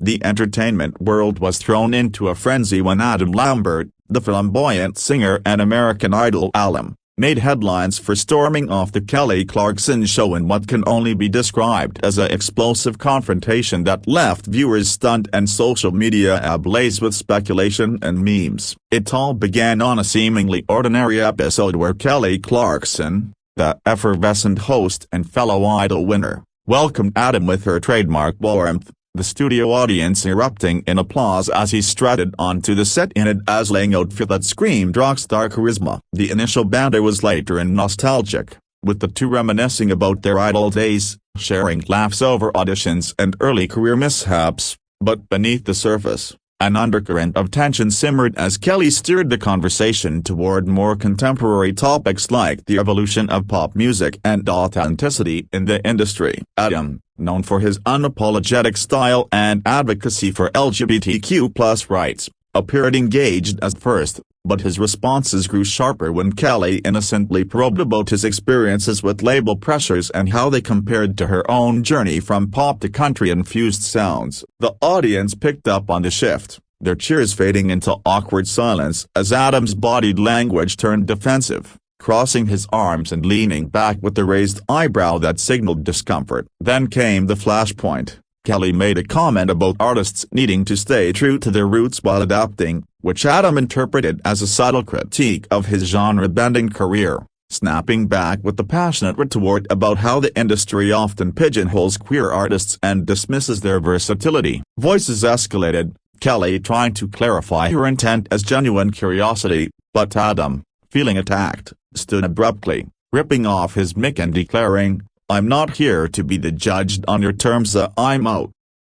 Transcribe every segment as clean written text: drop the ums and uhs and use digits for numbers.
The entertainment world was thrown into a frenzy when Adam Lambert, the flamboyant singer and American Idol alum, made headlines for storming off the Kelly Clarkson Show in what can only be described as an explosive confrontation that left viewers stunned and social media ablaze with speculation and memes. It all began on a seemingly ordinary episode where Kelly Clarkson, the effervescent host and fellow Idol winner, welcomed Adam with her trademark warmth, the studio audience erupting in applause as he strutted onto the set in a dazzling outfit that screamed rockstar charisma. The initial banter was later and nostalgic, with the two reminiscing about their Idol days, sharing laughs over auditions and early career mishaps, but beneath the surface, an undercurrent of tension simmered as Kelly steered the conversation toward more contemporary topics like the evolution of pop music and authenticity in the industry. Adam, known for his unapologetic style and advocacy for LGBTQ+ rights, appeared engaged at first, but his responses grew sharper when Kelly innocently probed about his experiences with label pressures and how they compared to her own journey from pop to country-infused sounds. The audience picked up on the shift, their cheers fading into awkward silence as Adam's body language turned defensive, crossing his arms and leaning back with a raised eyebrow that signaled discomfort. Then came the flashpoint. Kelly made a comment about artists needing to stay true to their roots while adapting, which Adam interpreted as a subtle critique of his genre-bending career, snapping back with a passionate retort about how the industry often pigeonholes queer artists and dismisses their versatility. Voices escalated, Kelly trying to clarify her intent as genuine curiosity, but Adam, feeling attacked, stood abruptly, ripping off his mic and declaring, "I'm not here to be the judge on your terms, I'm out,"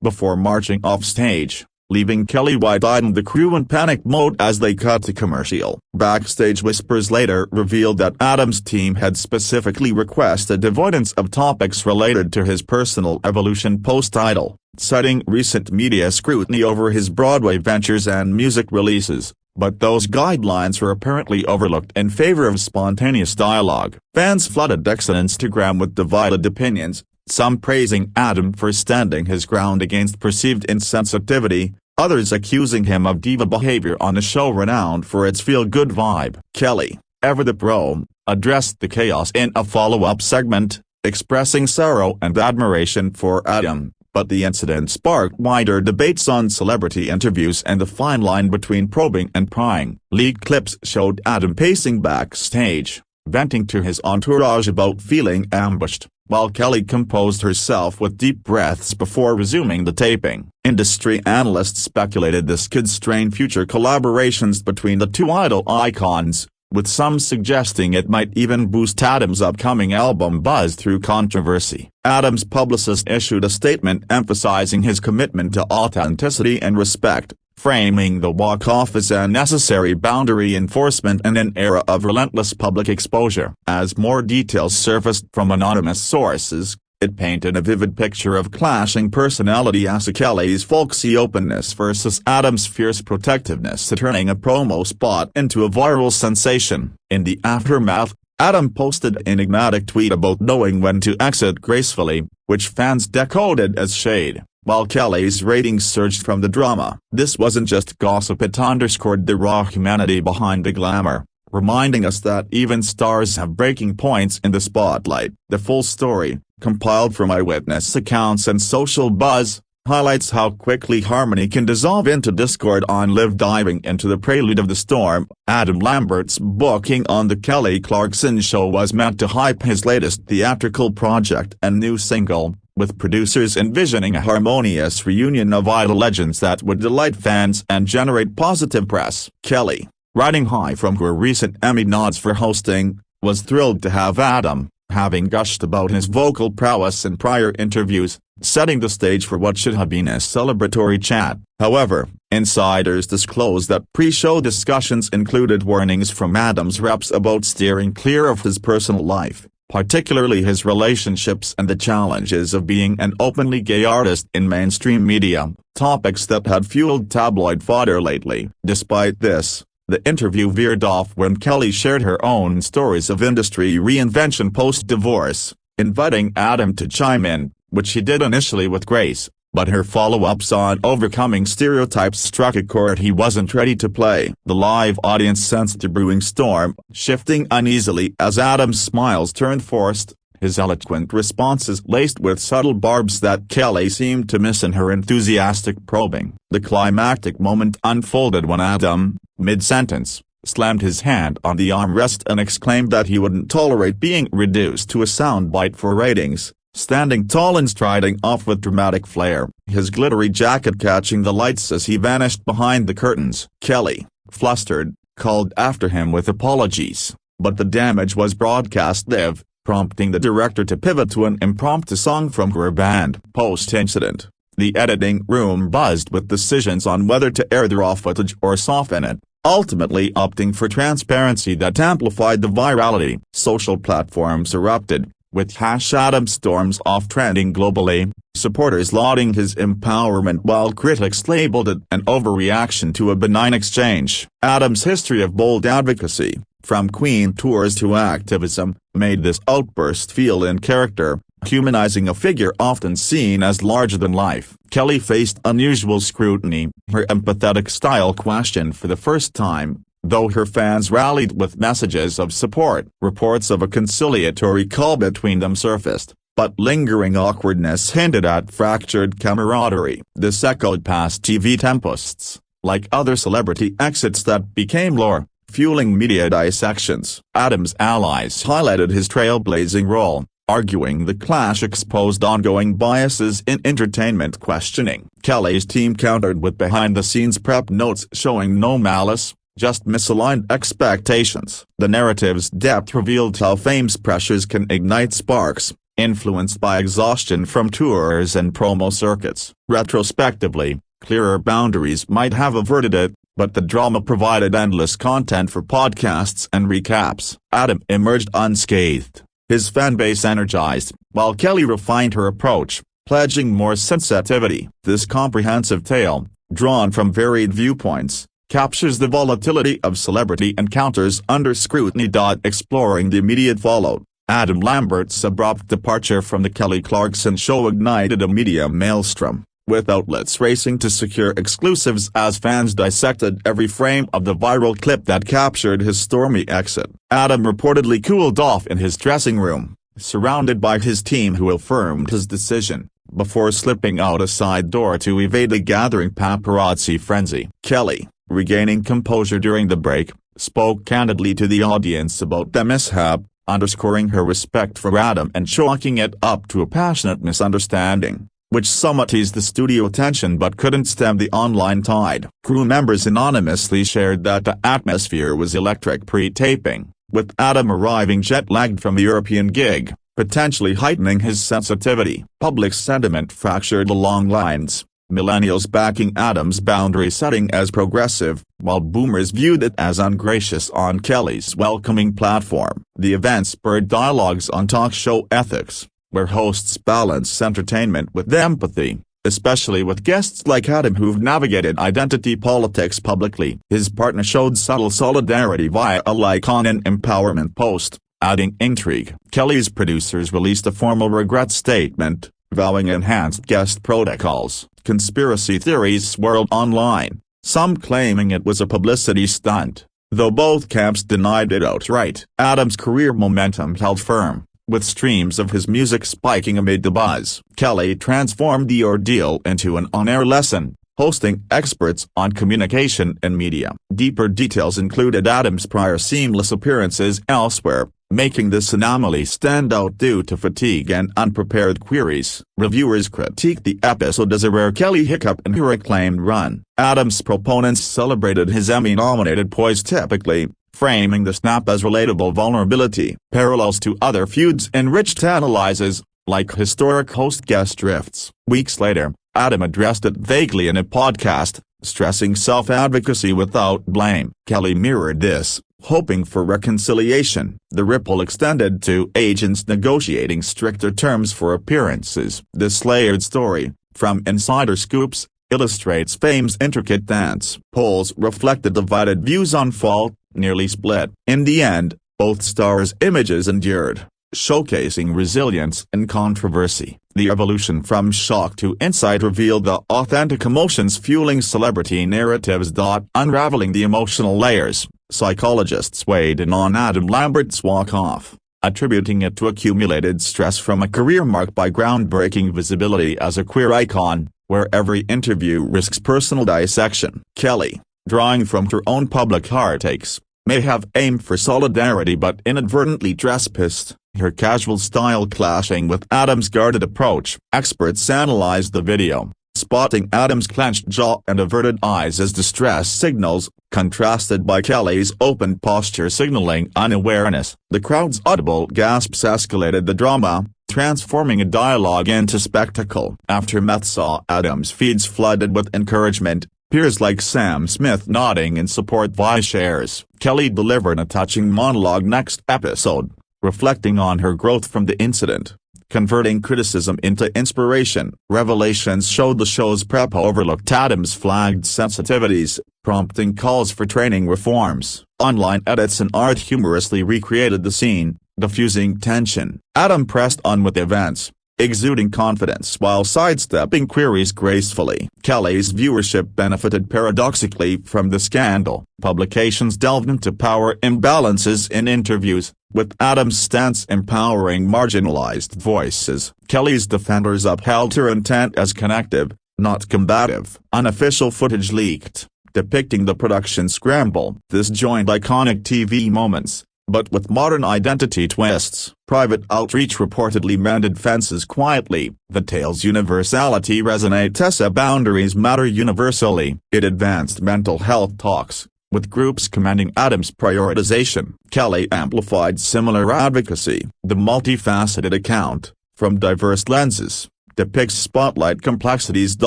before marching off stage, leaving Kelly wide-eyed and the crew in panic mode as they cut to commercial. Backstage whispers later revealed that Adam's team had specifically requested avoidance of topics related to his personal evolution post-Idol, citing recent media scrutiny over his Broadway ventures and music releases. But those guidelines were apparently overlooked in favor of spontaneous dialogue. Fans flooded X's and Instagram with divided opinions, some praising Adam for standing his ground against perceived insensitivity, others accusing him of diva behavior on a show renowned for its feel-good vibe. Kelly, ever the pro, addressed the chaos in a follow-up segment, expressing sorrow and admiration for Adam. But the incident sparked wider debates on celebrity interviews and the fine line between probing and prying. Leaked clips showed Adam pacing backstage, venting to his entourage about feeling ambushed, while Kelly composed herself with deep breaths before resuming the taping. Industry analysts speculated this could strain future collaborations between the two Idol icons, with some suggesting it might even boost Adam's upcoming album buzz through controversy. Adam's publicist issued a statement emphasizing his commitment to authenticity and respect, framing the walk-off as a necessary boundary enforcement in an era of relentless public exposure. As more details surfaced from anonymous sources, it painted a vivid picture of clashing personality as Kelly's folksy openness versus Adam's fierce protectiveness, turning a promo spot into a viral sensation. In the aftermath, Adam posted an enigmatic tweet about knowing when to exit gracefully, which fans decoded as shade, while Kelly's ratings surged from the drama. This wasn't just gossip, it underscored the raw humanity behind the glamour, reminding us that even stars have breaking points in the spotlight. The full story, compiled from eyewitness accounts and social buzz, highlights how quickly harmony can dissolve into discord on Live. Diving into the prelude of the storm, Adam Lambert's booking on the Kelly Clarkson Show was meant to hype his latest theatrical project and new single, with producers envisioning a harmonious reunion of Idol legends that would delight fans and generate positive press. Kelly, riding high from her recent Emmy nods for hosting, was thrilled to have Adam, having gushed about his vocal prowess in prior interviews, setting the stage for what should have been a celebratory chat. However, insiders disclosed that pre-show discussions included warnings from Adam's reps about steering clear of his personal life, particularly his relationships and the challenges of being an openly gay artist in mainstream media, topics that had fueled tabloid fodder lately. Despite this, the interview veered off when Kelly shared her own stories of industry reinvention post-divorce, inviting Adam to chime in, which he did initially with grace, but her follow-ups on overcoming stereotypes struck a chord he wasn't ready to play. The live audience sensed a brewing storm, shifting uneasily as Adam's smiles turned forced, his eloquent responses laced with subtle barbs that Kelly seemed to miss in her enthusiastic probing. The climactic moment unfolded when Adam, mid-sentence, slammed his hand on the armrest and exclaimed that he wouldn't tolerate being reduced to a soundbite for ratings, standing tall and striding off with dramatic flair, his glittery jacket catching the lights as he vanished behind the curtains. Kelly, flustered, called after him with apologies, but the damage was broadcast live, prompting the director to pivot to an impromptu song from her band. Post-incident, the editing room buzzed with decisions on whether to air the raw footage or soften it, ultimately opting for transparency that amplified the virality. Social platforms erupted, with #AdamStorms off trending globally, supporters lauding his empowerment while critics labeled it an overreaction to a benign exchange. Adam's history of bold advocacy, from Queen tours to activism, made this outburst feel in character, humanizing a figure often seen as larger than life. Kelly faced unusual scrutiny, her empathetic style questioned for the first time, though her fans rallied with messages of support. Reports of a conciliatory call between them surfaced, but lingering awkwardness hinted at fractured camaraderie. This echoed past TV tempests, like other celebrity exits that became lore, fueling media dissections. Adam's allies highlighted his trailblazing role, arguing the clash exposed ongoing biases in entertainment questioning. Kelly's team countered with behind-the-scenes prep notes showing no malice, just misaligned expectations. The narrative's depth revealed how fame's pressures can ignite sparks, influenced by exhaustion from tours and promo circuits. Retrospectively, clearer boundaries might have averted it, but the drama provided endless content for podcasts and recaps. Adam emerged unscathed, his fanbase energized, while Kelly refined her approach, pledging more sensitivity. This comprehensive tale, drawn from varied viewpoints, captures the volatility of celebrity encounters under scrutiny. Exploring the immediate fallout, Adam Lambert's abrupt departure from the Kelly Clarkson Show ignited a media maelstrom, with outlets racing to secure exclusives as fans dissected every frame of the viral clip that captured his stormy exit. Adam reportedly cooled off in his dressing room, surrounded by his team who affirmed his decision, before slipping out a side door to evade a gathering paparazzi frenzy. Kelly, regaining composure during the break, spoke candidly to the audience about the mishap, underscoring her respect for Adam and chalking it up to a passionate misunderstanding, which somewhat teased the studio tension but couldn't stem the online tide. Crew members anonymously shared that the atmosphere was electric pre-taping, with Adam arriving jet-lagged from the European gig, potentially heightening his sensitivity. Public sentiment fractured along lines, millennials backing Adam's boundary setting as progressive, while boomers viewed it as ungracious on Kelly's welcoming platform. The event spurred dialogues on talk show ethics, where hosts balance entertainment with empathy, especially with guests like Adam who've navigated identity politics publicly. His partner showed subtle solidarity via a like on an empowerment post, adding intrigue. Kelly's producers released a formal regret statement, vowing enhanced guest protocols. Conspiracy theories swirled online, some claiming it was a publicity stunt, though both camps denied it outright. Adam's career momentum held firm, with streams of his music spiking amid the buzz. Kelly transformed the ordeal into an on-air lesson, hosting experts on communication and media. Deeper details included Adam's prior seamless appearances elsewhere, making this anomaly stand out due to fatigue and unprepared queries. Reviewers critiqued the episode as a rare Kelly hiccup in her acclaimed run. Adam's proponents celebrated his Emmy-nominated poise typically, framing the snap as relatable vulnerability. Parallels to other feuds enriched analyses, like historic host-guest drifts. Weeks later, Adam addressed it vaguely in a podcast, stressing self-advocacy without blame. Kelly mirrored this, hoping for reconciliation. The ripple extended to agents negotiating stricter terms for appearances. This layered story, from insider scoops, illustrates fame's intricate dance. Polls reflected divided views on fault, nearly split. In the end, both stars' images endured, showcasing resilience and controversy. The evolution from shock to insight revealed the authentic emotions fueling celebrity narratives. Unraveling the emotional layers, psychologists weighed in on Adam Lambert's walk-off, attributing it to accumulated stress from a career marked by groundbreaking visibility as a queer icon, where every interview risks personal dissection. Kelly, drawing from her own public heartaches, may have aimed for solidarity but inadvertently trespassed, her casual style clashing with Adam's guarded approach. Experts analyzed the video, spotting Adam's clenched jaw and averted eyes as distress signals, contrasted by Kelly's open posture signaling unawareness. The crowd's audible gasps escalated the drama, transforming a dialogue into spectacle. Aftermath saw Adam's feeds flooded with encouragement, peers like Sam Smith nodding in support via shares. Kelly delivered a touching monologue next episode, reflecting on her growth from the incident, converting criticism into inspiration. Revelations showed the show's prep overlooked Adam's flagged sensitivities, prompting calls for training reforms. Online edits and art humorously recreated the scene, diffusing tension. Adam pressed on with events, exuding confidence while sidestepping queries gracefully. Kelly's viewership benefited paradoxically from the scandal. Publications delved into power imbalances in interviews, with Adam's stance empowering marginalized voices. Kelly's defenders upheld her intent as connective, not combative. Unofficial footage leaked, depicting the production scramble. This joined iconic TV moments, but with modern identity twists. Private outreach reportedly mended fences quietly. The tale's universality resonates. Boundaries matter universally. It advanced mental health talks, with groups commending Adam's prioritization. Kelly amplified similar advocacy. The multifaceted account, from diverse lenses, depicts spotlight complexities.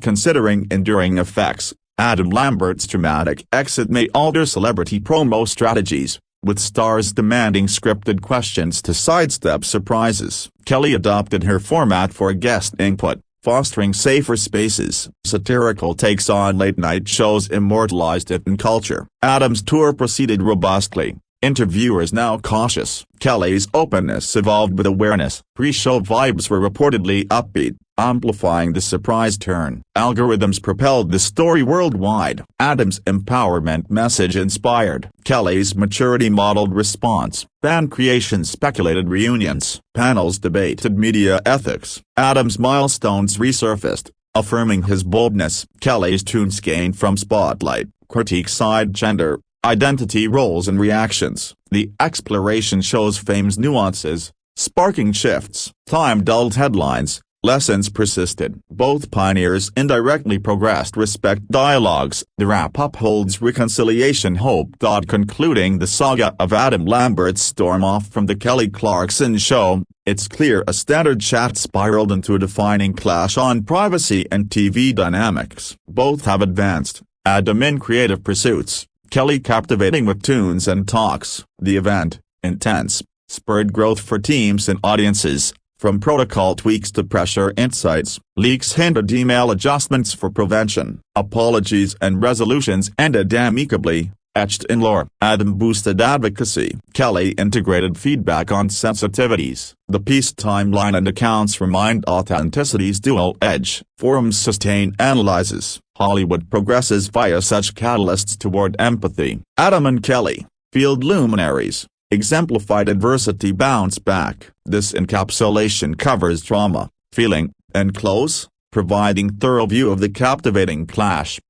Considering enduring effects, Adam Lambert's dramatic exit may alter celebrity promo strategies, with stars demanding scripted questions to sidestep surprises. Kelly adopted her format for guest input, fostering safer spaces. Satirical takes on late-night shows immortalized it in culture. Adam's tour proceeded robustly, interviewers now cautious. Kelly's openness evolved with awareness. Pre-show vibes were reportedly upbeat, amplifying the surprise turn. Algorithms propelled the story worldwide. Adam's empowerment message inspired Kelly's maturity-modeled response. Fan creation speculated reunions. Panels debated media ethics. Adam's milestones resurfaced, affirming his boldness. Kelly's tunes gained from spotlight, critique side gender, identity roles and reactions. The exploration shows fame's nuances, sparking shifts. Time dulled headlines, lessons persisted. Both pioneers indirectly progressed respect dialogues. The wrap-up holds reconciliation hope. Concluding the saga of Adam Lambert's storm off from the Kelly Clarkson Show, it's clear a standard chat spiraled into a defining clash on privacy and TV dynamics. Both have advanced, Adam in creative pursuits, Kelly captivating with tunes and talks. The event, intense, spurred growth for teams and audiences, from protocol tweaks to pressure insights. Leaks hinted email adjustments for prevention. Apologies and resolutions ended amicably, etched in lore. Adam boosted advocacy. Kelly integrated feedback on sensitivities. The piece timeline and accounts remind authenticity's dual edge. Forums sustain analyses. Hollywood progresses via such catalysts toward empathy. Adam and Kelly, field luminaries, exemplified adversity bounce back. This encapsulation covers trauma, feeling, and close, providing thorough view of the captivating clash.